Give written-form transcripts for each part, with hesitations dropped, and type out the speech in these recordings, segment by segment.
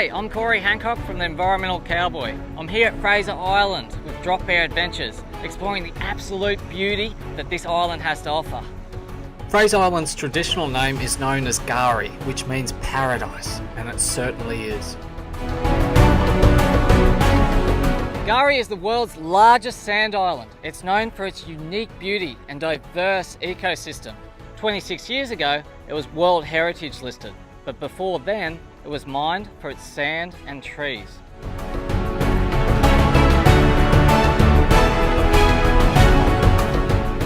G'day, I'm Corey Hancock from the Environmental Cowboy. I'm here at Fraser Island with Drop Bear Adventures, exploring the absolute beauty that this island has to offer. Fraser Island's traditional name is known as Gari, which means paradise, and it certainly is. Gari is the world's largest sand island. It's known for its unique beauty and diverse ecosystem. 26 years ago, it was World Heritage listed, but before then, it was mined for its sand and trees.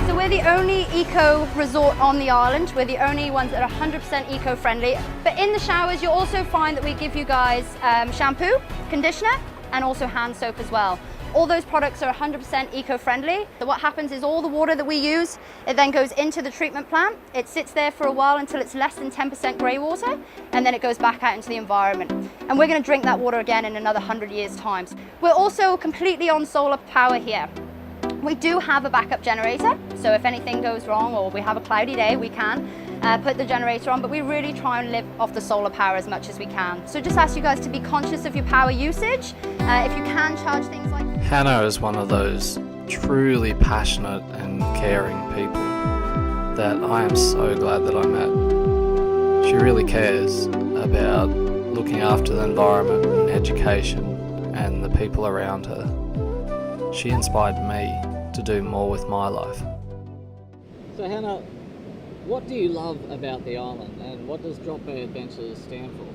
So we're the only eco resort on the island. We're the only ones that are 100% eco-friendly. But in the showers, you'll also find that we give you guys shampoo, conditioner, and also hand soap as well. All those products are 100% eco-friendly. So what happens is all the water that we use, it then goes into the treatment plant. It sits there for a while until it's less than 10% grey water, and then it goes back out into the environment. And we're going to drink that water again in another 100 years' time. We're also completely on solar power here. We do have a backup generator, so if anything goes wrong or we have a cloudy day, we can put the generator on, but we really try and live off the solar power as much as we can. So just ask you guys to be conscious of your power usage. If you can charge things like... Hana is one of those truly passionate and caring people that I am so glad that I met. She really cares about looking after the environment and education and the people around her. She inspired me to do more with my life. So Hana, what do you love about the island, and what does Drop Bear Adventures stand for?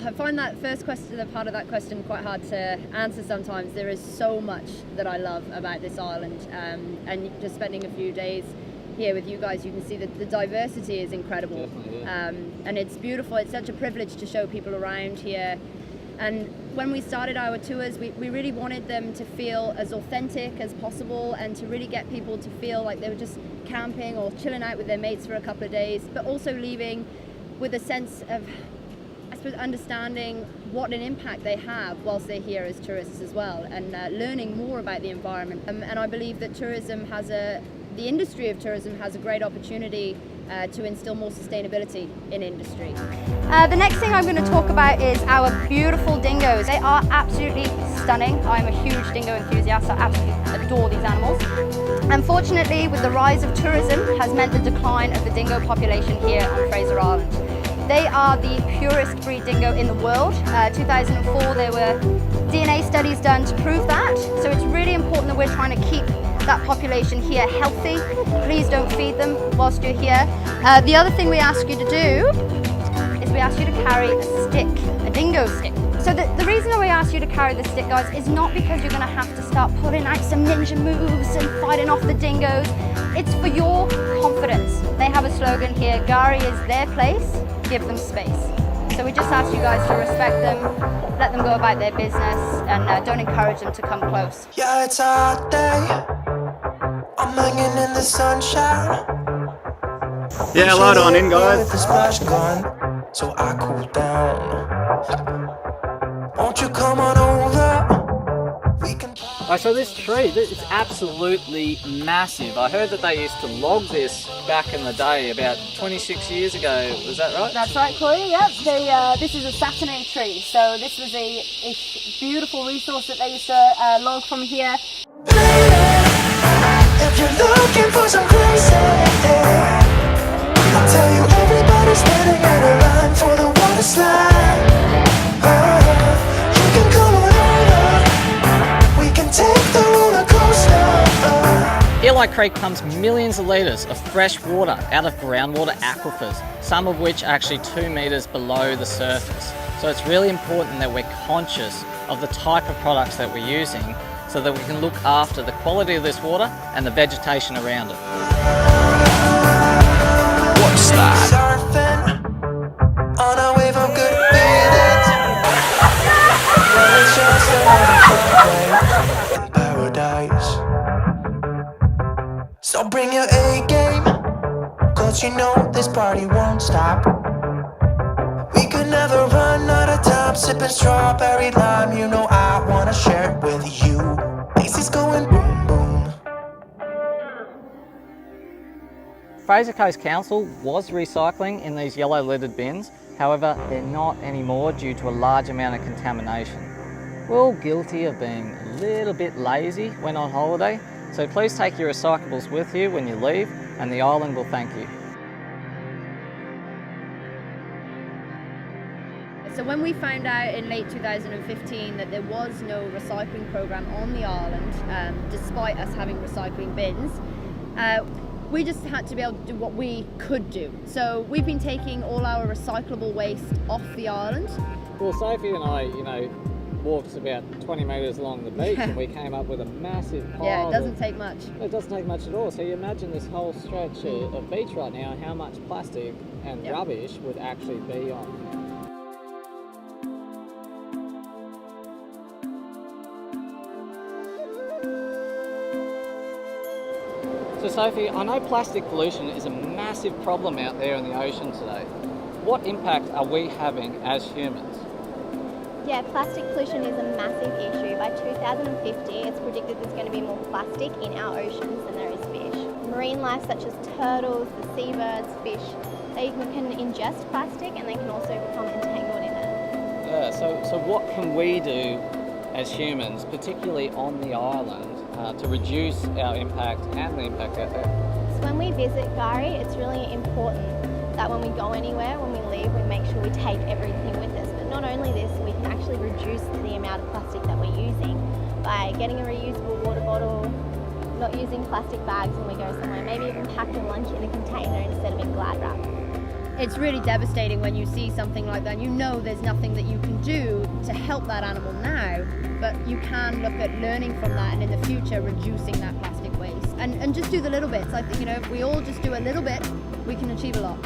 I find that first question, the part of that question, quite hard to answer sometimes. There is so much that I love about this island, and just spending a few days here with you guys, you can see that the diversity is incredible. And it's beautiful. It's such a privilege to show people around here. And when we started our tours, we really wanted them to feel as authentic as possible and to really get people to feel like they were just camping or chilling out with their mates for a couple of days, but also leaving with a sense of, I suppose, understanding what an impact they have whilst they're here as tourists as well, and learning more about the environment. And I believe that the industry of tourism has a great opportunity to instill more sustainability in industry. The next thing I'm going to talk about is our beautiful dingoes. They are absolutely stunning. I'm a huge dingo enthusiast. I absolutely adore these animals. Unfortunately, with the rise of tourism has meant the decline of the dingo population here on Fraser Island. They are the purest breed dingo in the world. 2004 there were DNA studies done to prove that. So it's really important that we're trying to keep that population here healthy. Please don't feed them whilst you're here. The other thing we ask you to do is we ask you to carry a stick, a dingo stick. So the reason that we ask you to carry the stick, guys, is not because you're going to have to start pulling out some ninja moves and fighting off the dingoes. It's for your confidence. They have a slogan here, Gari is their place, give them space. So we just ask you guys to respect them, let them go about their business, and don't encourage them to come close. Yeah, it's a hot day. I'm hanging in the sunshine. Yeah, light on in, guys. With the splash gun, so I cool down. Won't you come on over? We can. So this tree, it's absolutely massive. I heard that they used to log this back in the day, about 26 years ago. Was that right? That's right, Corey. Yep. This is a Saturday tree. So this was a beautiful resource that they used to log from here. If you're looking for some crazy, I'll tell you everybody's standing in a line for the water slide. You can come on over. We can take the roller coaster. Eli Creek pumps millions of litres of fresh water out of groundwater aquifers, some of which are actually 2 metres below the surface. So it's really important that we're conscious of the type of products that we're using so that we can look after the quality of this water and the vegetation around it. What's that? Surfing on a wave of good feelings. Well, it's just another day in paradise. So bring your A game, cause you know this party won't stop. We could never run out of time, sipping strawberry lime. You know I wanna share it with you. This is going boom boom. Fraser Coast Council was recycling in these yellow lidded bins, However, they're not anymore due to a large amount of contamination. We're all guilty of being a little bit lazy when on holiday, so please take your recyclables with you when you leave and the island will thank you. So when we found out in late 2015 that there was no recycling program on the island, despite us having recycling bins, we just had to be able to do what we could do. So we've been taking all our recyclable waste off the island. Well, Sophie and I, walked about 20 metres along the beach and we came up with a massive pile. Yeah, it doesn't take much. It doesn't take much at all. So you imagine this whole stretch of beach right now and how much plastic and rubbish would actually be on. So Sophie, I know plastic pollution is a massive problem out there in the ocean today. What impact are we having as humans? Yeah, plastic pollution is a massive issue. By 2050, it's predicted there's going to be more plastic in our oceans than there is fish. Marine life such as turtles, the seabirds, fish, they can ingest plastic and they can also become entangled in it. Yeah, so what can we do as humans, particularly on the island, to reduce our impact and the impact out there? So when we visit Gari, it's really important that when we go anywhere, when we leave, we make sure we take everything with us. But not only this, we can actually reduce the amount of plastic that we're using by getting a reusable water bottle, not using plastic bags when we go somewhere, maybe even pack your lunch in a container instead of in Glad wrap. It's really devastating when you see something like that. You know there's nothing that you can do to help that animal now, but you can look at learning from that and in the future reducing that plastic waste. And just do the little bits. I think, if we all just do a little bit, we can achieve a lot.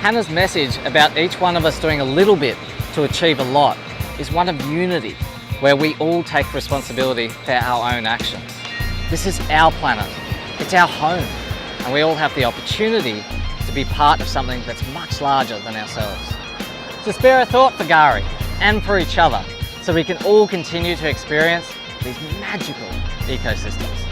Hana's message about each one of us doing a little bit to achieve a lot is one of unity, where we all take responsibility for our own actions. This is our planet, it's our home, and we all have the opportunity to be part of something that's much larger than ourselves. So spare a thought for Gari and for each other, so we can all continue to experience these magical ecosystems.